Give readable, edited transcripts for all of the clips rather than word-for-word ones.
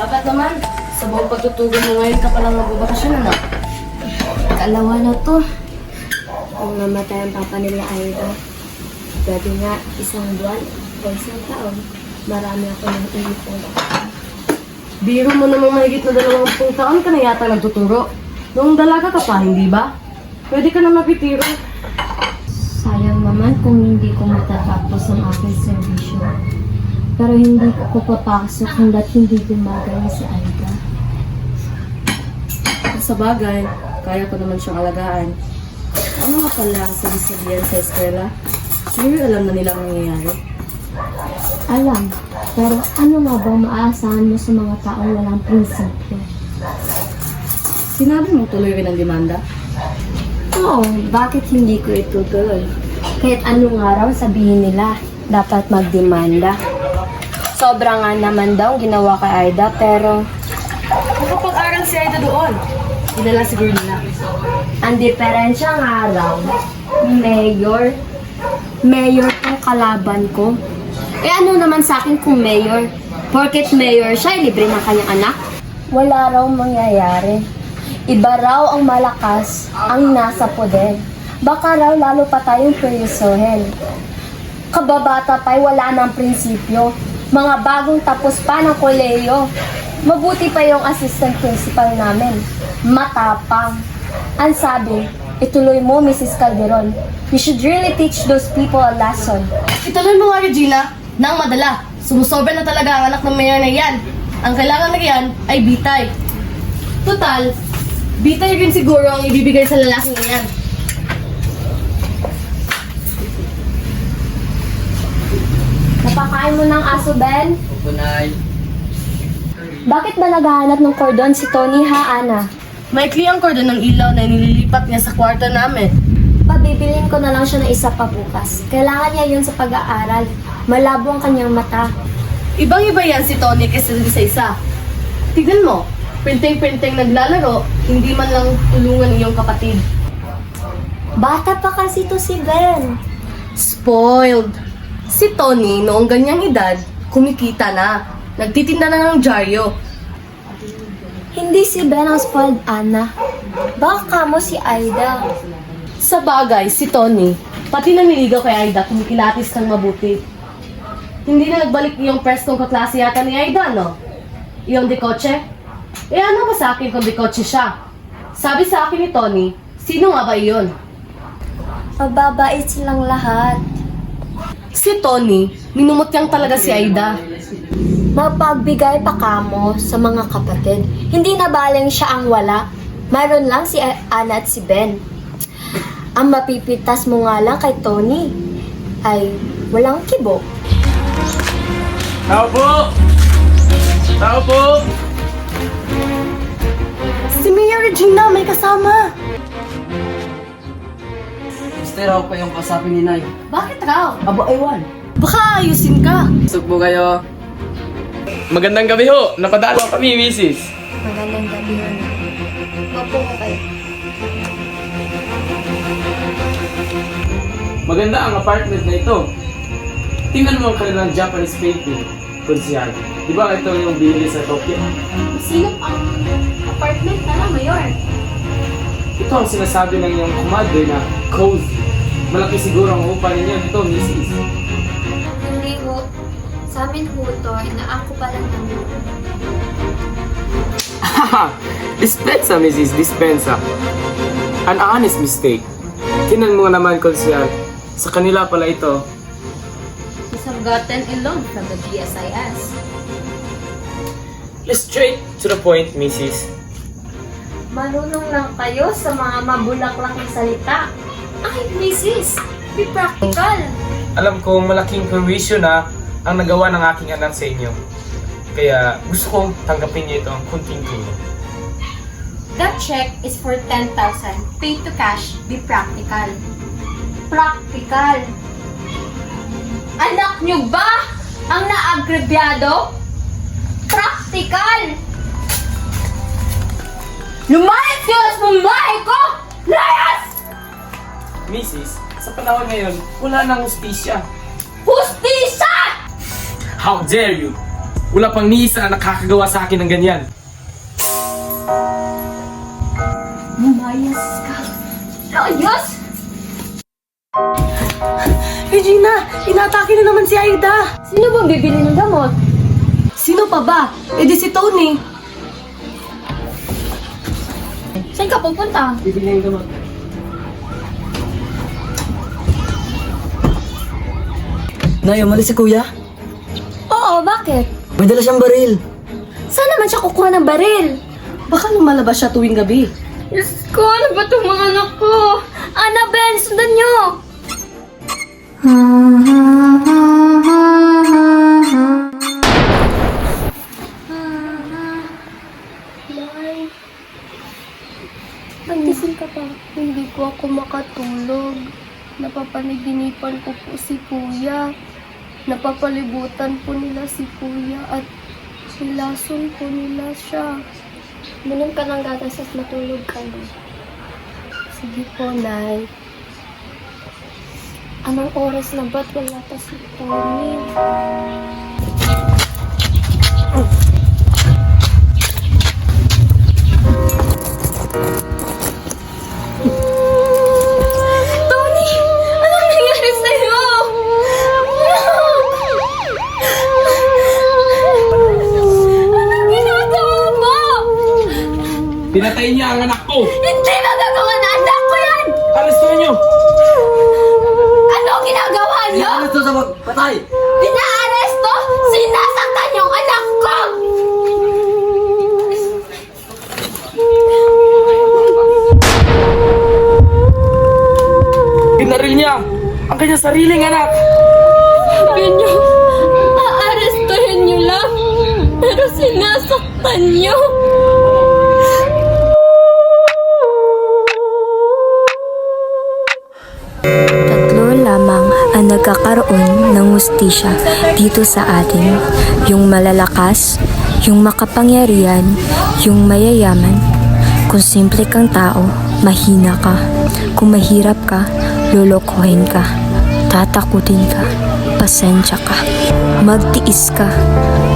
Bakit naman? Sa buong pagtutugon mo ngayon ka palang magbabakasyon, ano? Kalawa na to. Kung namatay ang papa nila Aida, dati nga isang buwan o isang taon, marami ako ng ipon. Biro mo namang mahigit na 20 taon ka na yata nagtuturo. Noong dalaga ka pa, hindi ba? Pwede ka na mapitiro. Sayang naman kung hindi ko matatapos ang aking servisyo. Pero hindi ko papasok hanggat hindi gumagana si Aida. Sa bagay, kaya ko naman siyang alagaan. Ano nga pala ang sabi-sabihan sa eskwela? Siguro alam na nila ang nangyayari. Alam, pero ano nga bang maaasahan mo sa mga taong walang prinsipyo? Sinabi mo tuloy rin ang demanda? Oo, bakit hindi ko itutuloy? Kahit anong araw sabihin nila, dapat magdemanda. Sobra nga naman daw ang ginawa kay Aida, pero Nakapag-aral si Aida doon. Dinala siguro nila. ang diferensya nga raw, mayor tong kalaban ko. Eh ano naman sa akin kung mayor? Porket mayor siya, libre ng kanyang anak? Wala raw mangyayari. Iba raw ang malakas ang nasa poder. Baka raw lalo pa tayong peryosohin. Kababata pa'y wala ng prinsipyo. Mga bagong tapos pa ng kolehiyo. Mabuti pa yung assistant principal namin. Matapang. Ang sabi, ituloy mo, Mrs. Calderon. You should really teach those people a lesson. Ituloy mo nga, Regina, nang madala. Sumusobra na talaga ang anak ng mayor na yan. Ang kailangan na yan ay bitay. Total, bitay rin siguro ang ibibigay sa lalaking yan. Napakain mo ng aso, Ben? Punay. Bakit ba naghahanap ng cordon si Tony, ha, Ana? Maikli ang kordon ng ilaw na nililipat niya sa kwarto namin. Pabibilin ko na lang siya ng isa pa bukas. Kailangan niya yun sa pag-aaral. Malabo ang kanyang mata. Ibang-iba yan si Tony kaysa sa isa. Tignan mo, printing-printing naglalaro, hindi man lang tulungan iyong kapatid. Bata pa kasi to si Ben. Spoiled. Si Tony, noong ganyang edad, kumikita na. Nagtitinda na ng dyaryo. Hindi si Ben ang spoiled, Ana. Baka mo si Aida. Sa bagay, si Tony, pati na niligaw kay Aida, kumikilatis ng mabuti. Hindi na nagbalik iyong prestong kaklase yata ni Aida, no? Iyong dekotse? Eh ano ba sa akin kung dekotse siya? Sabi sa akin ni Tony, sino nga ba iyon? Mababait silang lahat. Si Tony, minumutyang talaga si Aida. Mapagbigay pa kamo sa mga kapatid. Hindi na baling siya ang wala. Mayroon lang si Ana at si Ben. Ang mapipitas mo nga lang kay Tony ay walang kibo. Tao po! Tao po! Si Mayor Regina, may kasama. Mister, ako pa yung kasapin ni Nay. Bakit raw? Abo, aywan. Baka ayusin ka. Pasok po kayo. Magandang gabi ho. Napadalo kami, Mrs. Magandang gabi yun. Mapo ko kayo. Maganda ang apartment na ito. Tingnan mo ang kanilang Japanese painting. Konsyal. Di ba ito yung binili sa Tokyo? Sino ang apartment na Mayor? Ito ang sinasabi ng iyong kumadre na cozy. Malaki siguro ang upa ninyo dito, Mrs. Hindi ho. Sa amin ho to, inaako pa lang ng luto. Haha! Dispensa, Mrs. Dispensa. An honest mistake. Tingnan mo naman, Konsyal. Sa kanila pala ito. He's gotten a loan from the GSIS. Straight to the point, Mrs. Marunong lang kayo sa mga mabulaklak na salita. Ay, Mrs. Be practical. Alam kong malaking perwisyo na ang nagawa ng aking anak sa inyo. Kaya gusto kong tanggapin niyo ito ang kunting tulong. That check is for 10,000. Pay to cash. Be practical. Practical. Anak nyo ba ang naagrebyado? Practical. Lumayas kayo sa pambahay ko! Layas! Mrs., sa panahon ngayon, wala nang hustisya. Hustisya! How dare you! Wala pang ni isa na nakakagawa sa akin ng ganyan. Lumayas ka. Layas! Regina, inatake na naman si Aida. Sino bang bibili ng gamot? Sino pa ba? Eh di si Tony. Saan ka pupunta? Bibili ng gamot. Nay, umalis si kuya. Oo, bakit? May dala siyang baril. Saan naman siya kukuha ng baril? Baka lumalabas siya tuwing gabi. Diyos ko, ano ba itong mga anak ko? Annabelle, sundan niyo! Nay, nagising ka pa. Hindi po ako makatulog. Napapanaginipan ko po si Kuya. Napapalibutan po nila si Kuya at nilason po nila siya. Minum ka ng gatas at matulog ka na. Sige po, Nay. Anong oras na ba't wala pa si Tony? Tony! Anong nangyari sa'yo? Anong ginagawa mo? Pinatay niya ang anak ko! Hindi magagawa na anak ko yan! Arestuhin niyo! Ano ginagawa niyo? Ano to sa magpatay? Pinaaresto! Sinasaktan yung anak ko! Binaril niya ang kanyang sariling anak! Sabi niyo, aarestuhin niyo lang, pero sinasaktan niyo. Tatlo lamang ang nagkakaroon ng hustisya dito sa atin. Yung malalakas, yung makapangyarihan, yung mayayaman. Kung simple kang tao, mahina ka. Kung mahirap ka, lolokohin ka. Tatakutin ka. Pasensya ka. Magtiis ka.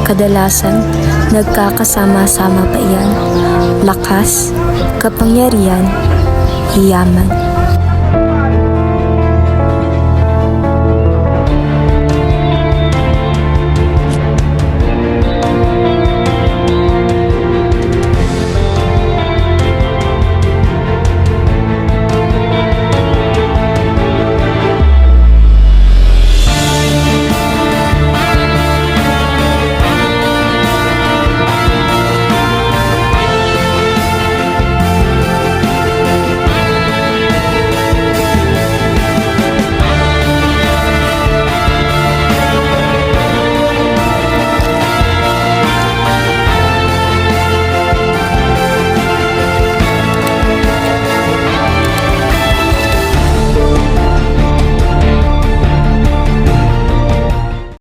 Kadalasan, nagkakasama-sama pa yan. Lakas, kapangyarihan, yaman.